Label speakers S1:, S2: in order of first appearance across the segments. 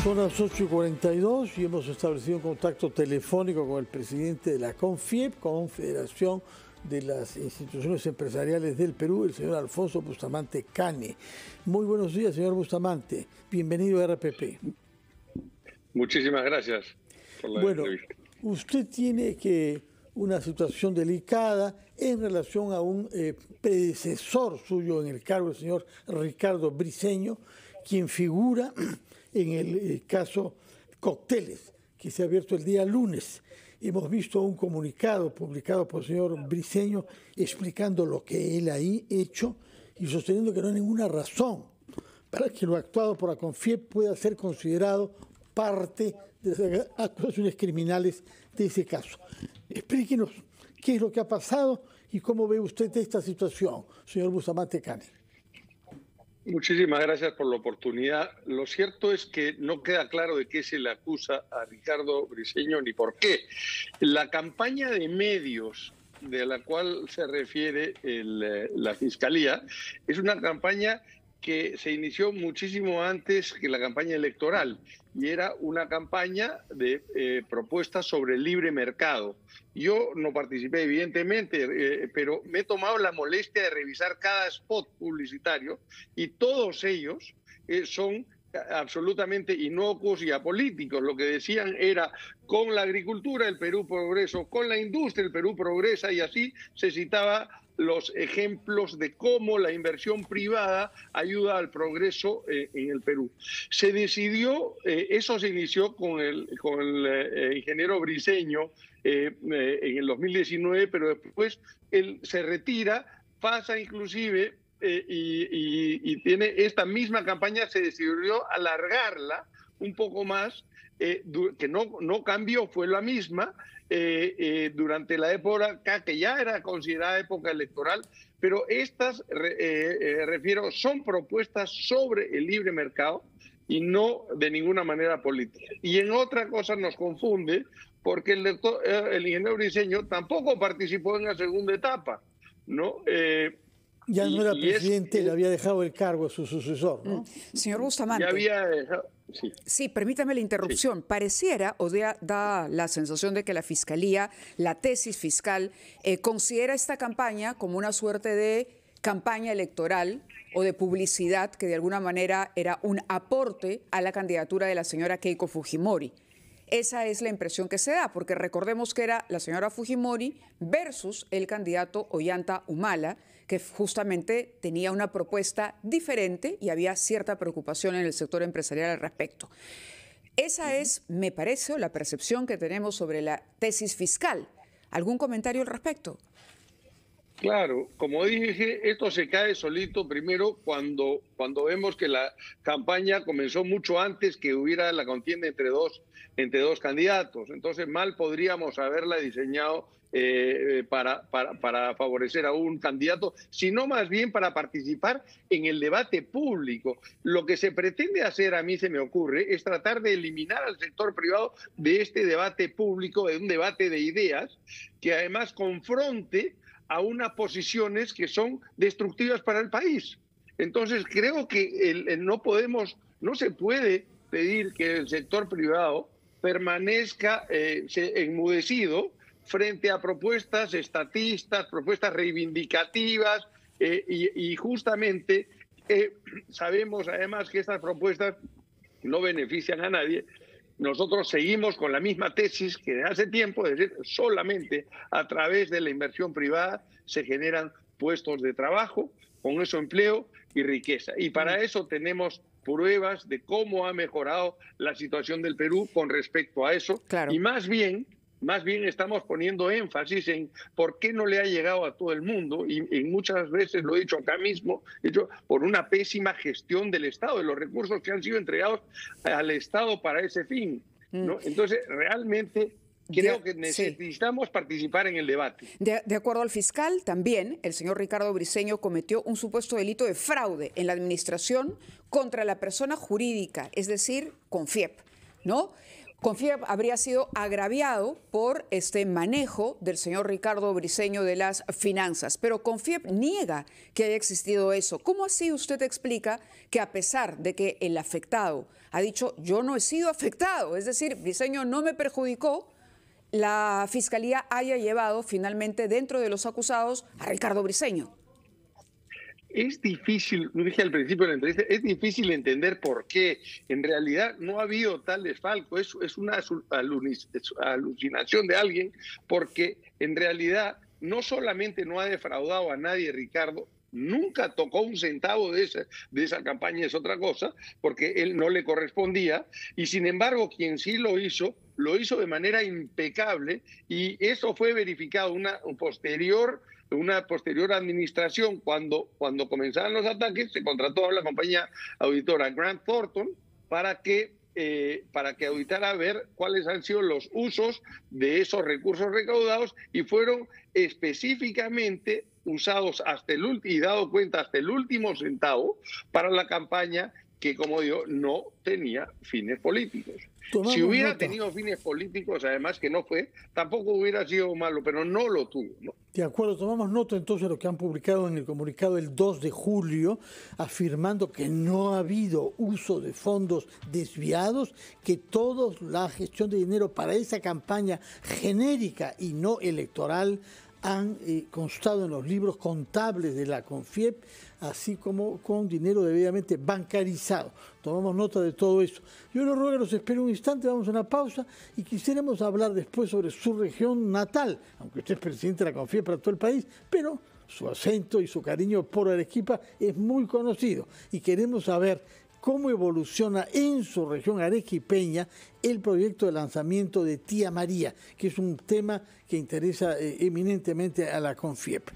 S1: Son las 8:42 y hemos establecido un contacto telefónico con el presidente de la CONFIEP, Confederación de las Instituciones Empresariales del Perú, el señor Alfonso Bustamante Cane. Muy buenos días, señor Bustamante. Bienvenido a RPP.
S2: Muchísimas gracias por la entrevista.
S1: Usted tiene una situación delicada en relación a un predecesor suyo en el cargo, el señor Ricardo Briceño, quien figura en el caso Cócteles, que se ha abierto el día lunes. Hemos visto un comunicado publicado por el señor Briceño explicando lo que él ha hecho y sosteniendo que no hay ninguna razón para que lo actuado por la CONFIEP pueda ser considerado parte de las acusaciones criminales de ese caso. Explíquenos qué es lo que ha pasado y cómo ve usted esta situación, señor Bustamante Cane.
S2: Muchísimas gracias por la oportunidad. Lo cierto es que no queda claro de qué se le acusa a Ricardo Briceño ni por qué. La campaña de medios de la cual se refiere la Fiscalía es una campaña que se inició muchísimo antes que la campaña electoral y era una campaña de propuestas sobre el libre mercado. Yo no participé, evidentemente, pero me he tomado la molestia de revisar cada spot publicitario y todos ellos son absolutamente inocuos y apolíticos. Lo que decían era: con la agricultura el Perú progresa, con la industria el Perú progresa, y así se citaba los ejemplos de cómo la inversión privada ayuda al progreso en el Perú. Se decidió, eso se inició con el ingeniero Briceño en el 2019, pero después él se retira, pasa inclusive y tiene esta misma campaña, se decidió alargarla un poco más, que no cambió, fue la misma, durante la época que ya era considerada época electoral, pero estas, refiero, son propuestas sobre el libre mercado y no de ninguna manera política. Y en otra cosa nos confunde, porque el ingeniero Briceño tampoco participó en la segunda etapa, ¿no?
S1: Ya no era presidente, le había dejado el cargo a su sucesor, ¿no?
S3: Señor Bustamante.
S2: Ya había dejado,
S3: sí, permítame la interrupción. Sí. Pareciera, o da la sensación de que la Fiscalía, la tesis fiscal, considera esta campaña como una suerte de campaña electoral o de publicidad que de alguna manera era un aporte a la candidatura de la señora Keiko Fujimori. Esa es la impresión que se da, porque recordemos que era la señora Fujimori versus el candidato Ollanta Humala, que justamente tenía una propuesta diferente y había cierta preocupación en el sector empresarial al respecto. Esa es, me parece, la percepción que tenemos sobre la tesis fiscal. ¿Algún comentario al respecto?
S2: Claro, como dije, esto se cae solito primero cuando vemos que la campaña comenzó mucho antes que hubiera la contienda entre dos candidatos. Entonces mal podríamos haberla diseñado para favorecer a un candidato, sino más bien para participar en el debate público. Lo que se pretende hacer, a mí se me ocurre, es tratar de eliminar al sector privado de este debate público, de un debate de ideas que además confronte a unas posiciones que son destructivas para el país. Entonces creo que no se puede pedir que el sector privado permanezca enmudecido frente a propuestas estatistas, propuestas reivindicativas, y justamente sabemos además que estas propuestas no benefician a nadie. Nosotros seguimos con la misma tesis que de hace tiempo, es decir, solamente a través de la inversión privada se generan puestos de trabajo, con eso empleo y riqueza. Y para eso tenemos pruebas de cómo ha mejorado la situación del Perú con respecto a eso. Claro. Y más bien estamos poniendo énfasis en por qué no le ha llegado a todo el mundo, y muchas veces lo he dicho acá mismo, por una pésima gestión del Estado, de los recursos que han sido entregados al Estado para ese fin, ¿no? Entonces, realmente creo que necesitamos participar en el debate.
S3: De acuerdo al fiscal, también el señor Ricardo Briceño cometió un supuesto delito de fraude en la administración contra la persona jurídica, es decir, CONFIEP, ¿no? CONFIEP habría sido agraviado por este manejo del señor Ricardo Briceño de las finanzas, pero CONFIEP niega que haya existido eso. ¿Cómo así usted explica que a pesar de que el afectado ha dicho yo no he sido afectado, es decir, Briceño no me perjudicó, la Fiscalía haya llevado finalmente dentro de los acusados a Ricardo Briceño?
S2: Es difícil, lo dije al principio de la entrevista, es difícil entender por qué. En realidad no ha habido tal desfalco, es una alucinación de alguien, porque en realidad no solamente no ha defraudado a nadie Ricardo, nunca tocó un centavo de esa campaña, es otra cosa, porque él no le correspondía, y sin embargo quien sí lo hizo de manera impecable, y eso fue verificado una posterior administración. Cuando comenzaron los ataques, se contrató a la compañía auditora Grant Thornton para que auditara a ver cuáles han sido los usos de esos recursos recaudados, y fueron específicamente usados y dado cuenta hasta el último centavo para la campaña que, como digo, no tenía fines políticos. Si hubiera tenido fines políticos, además que no fue, tampoco hubiera sido malo, pero no lo tuvo, ¿no?
S1: De acuerdo, tomamos nota entonces de lo que han publicado en el comunicado el 2 de julio, afirmando que no ha habido uso de fondos desviados, que toda la gestión de dinero para esa campaña genérica y no electoral han constado en los libros contables de la CONFIEP, así como con dinero debidamente bancarizado. Tomamos nota de todo eso. Yo les ruego que nos espere un instante, vamos a una pausa y quisiéramos hablar después sobre su región natal, aunque usted es presidente de la CONFIEP para todo el país, pero su acento y su cariño por Arequipa es muy conocido y queremos saber cómo evoluciona en su región arequipeña el proyecto de lanzamiento de Tía María, que es un tema que interesa eminentemente a la CONFIEP.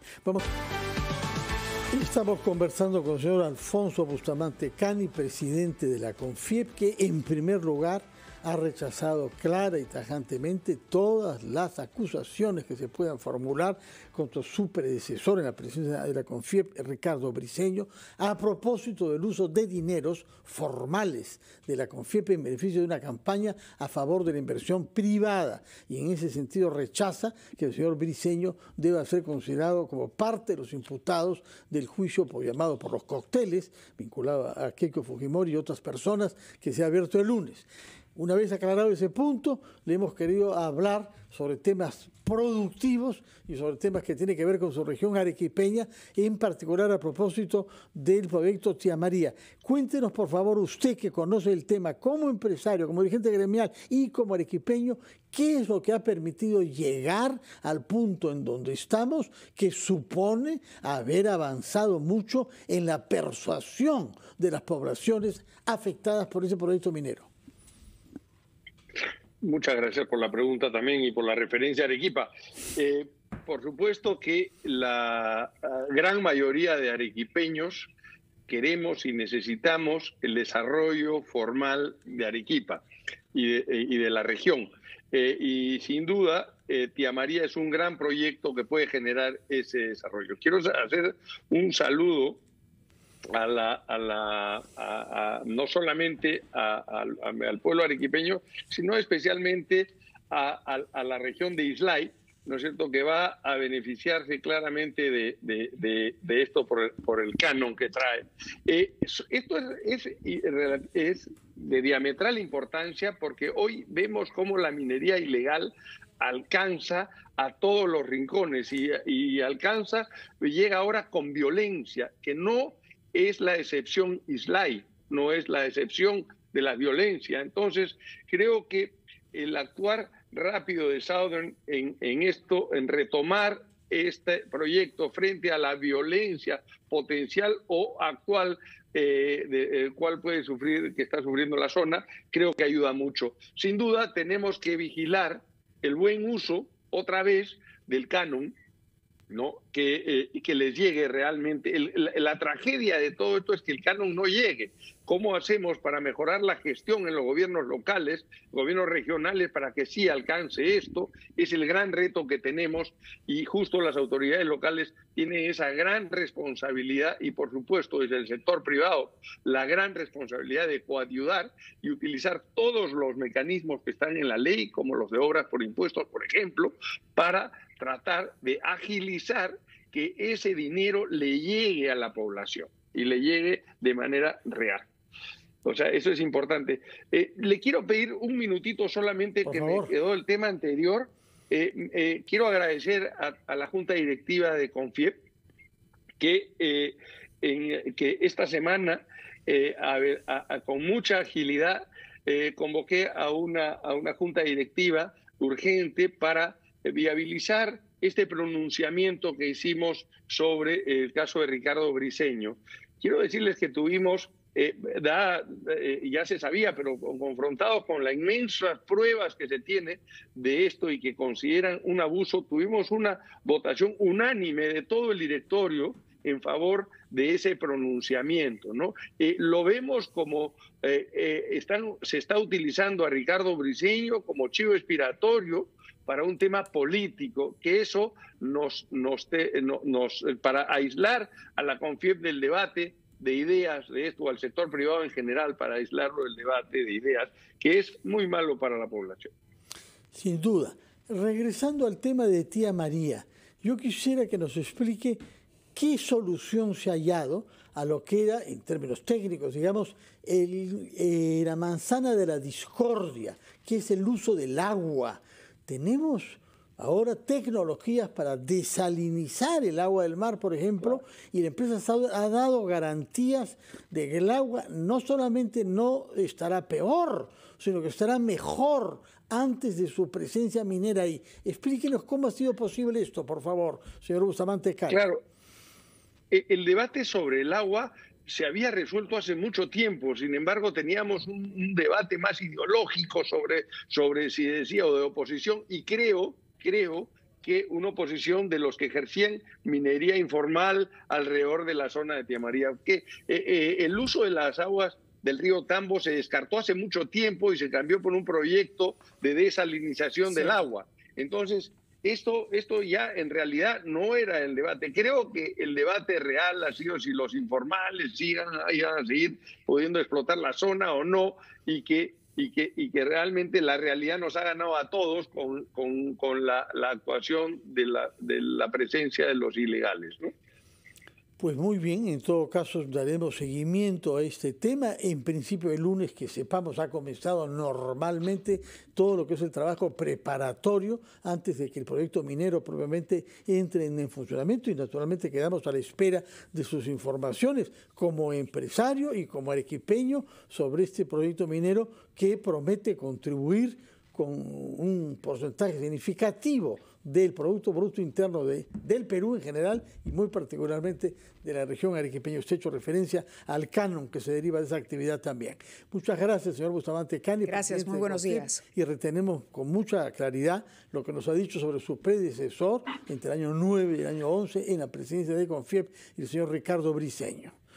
S1: Estamos conversando con el señor Alfonso Bustamante Cani, presidente de la CONFIEP, que en primer lugar ha rechazado clara y tajantemente todas las acusaciones que se puedan formular contra su predecesor en la presidencia de la CONFIEP, Ricardo Briceño, a propósito del uso de dineros formales de la CONFIEP en beneficio de una campaña a favor de la inversión privada. Y en ese sentido rechaza que el señor Briceño deba ser considerado como parte de los imputados del juicio llamado por los cócteles, vinculado a Keiko Fujimori y otras personas, que se ha abierto el lunes. Una vez aclarado ese punto, le hemos querido hablar sobre temas productivos y sobre temas que tienen que ver con su región arequipeña, en particular a propósito del proyecto Tía María. Cuéntenos, por favor, usted que conoce el tema como empresario, como dirigente gremial y como arequipeño, ¿qué es lo que ha permitido llegar al punto en donde estamos, que supone haber avanzado mucho en la persuasión de las poblaciones afectadas por ese proyecto minero?
S2: Muchas gracias por la pregunta también y por la referencia a Arequipa. Por supuesto que la gran mayoría de arequipeños queremos y necesitamos el desarrollo formal de Arequipa y de la región. Y sin duda, Tía María es un gran proyecto que puede generar ese desarrollo. Quiero hacer un saludo no solamente al pueblo arequipeño, sino especialmente a la región de Islay, ¿no es cierto?, que va a beneficiarse claramente de esto por el canon que trae. Esto es de diametral importancia, porque hoy vemos cómo la minería ilegal alcanza a todos los rincones y llega ahora con violencia, que no es la excepción Islay, no es la excepción de la violencia. Entonces, creo que el actuar rápido de Southern en retomar este proyecto frente a la violencia potencial o actual del cual que está sufriendo la zona, creo que ayuda mucho. Sin duda, tenemos que vigilar el buen uso, otra vez, del canon, ¿no?, que les llegue realmente. La tragedia de todo esto es que el canon no llegue. ¿Cómo hacemos para mejorar la gestión en los gobiernos locales, gobiernos regionales, para que sí alcance esto? Es el gran reto que tenemos y justo las autoridades locales tienen esa gran responsabilidad y, por supuesto, desde el sector privado, la gran responsabilidad de coayudar y utilizar todos los mecanismos que están en la ley, como los de obras por impuestos, por ejemplo, para tratar de agilizar que ese dinero le llegue a la población y le llegue de manera real. O sea, eso es importante. Le quiero pedir un minutito solamente,
S1: por
S2: que
S1: favor.
S2: me quedó el tema anterior. Quiero agradecer a la Junta Directiva de Confiep que esta semana, con mucha agilidad, convoqué a una Junta Directiva urgente para viabilizar este pronunciamiento que hicimos sobre el caso de Ricardo Briceño. Quiero decirles que tuvimos, ya se sabía, pero confrontados con las inmensas pruebas que se tiene de esto y que consideran un abuso, tuvimos una votación unánime de todo el directorio en favor de ese pronunciamiento, ¿no? Lo vemos como se está utilizando a Ricardo Briceño como chivo expiatorio para un tema político, que eso para aislar a la Confiep del debate de ideas de esto, al sector privado en general, para aislarlo del debate de ideas, que es muy malo para la población.
S1: Sin duda. Regresando al tema de tía María, yo quisiera que nos explique qué solución se ha hallado a lo que era, en términos técnicos, digamos, la manzana de la discordia, que es el uso del agua. Tenemos ahora tecnologías para desalinizar el agua del mar, por ejemplo, y la empresa ha dado garantías de que el agua no solamente no estará peor, sino que estará mejor antes de su presencia minera ahí. Explíquenos cómo ha sido posible esto, por favor, señor Bustamante Cano.
S2: Claro, el debate sobre el agua se había resuelto hace mucho tiempo. Sin embargo, teníamos un debate más ideológico sobre si decía o de oposición, y creo que una oposición de los que ejercían minería informal alrededor de la zona de Tía María. Que el uso de las aguas del río Tambo se descartó hace mucho tiempo y se cambió por un proyecto de desalinización del agua. Entonces, esto ya en realidad no era el debate. Creo que el debate real ha sido si los informales iban a seguir pudiendo explotar la zona o no, y que realmente la realidad nos ha ganado a todos con la actuación de la presencia de los ilegales, ¿no?
S1: Pues muy bien, en todo caso daremos seguimiento a este tema. En principio el lunes, que sepamos, ha comenzado normalmente todo lo que es el trabajo preparatorio antes de que el proyecto minero propiamente entre en funcionamiento, y naturalmente quedamos a la espera de sus informaciones como empresario y como arequipeño sobre este proyecto minero que promete contribuir con un porcentaje significativo del Producto Bruto Interno del Perú en general y muy particularmente de la región arequipeña. Usted ha hecho referencia al canon que se deriva de esa actividad también. Muchas gracias, señor Bustamante Cano.
S3: Gracias, muy buenos días.
S1: Y retenemos con mucha claridad lo que nos ha dicho sobre su predecesor entre el año 9 y el año 11 en la presidencia de Confiep, el señor Ricardo Briceño.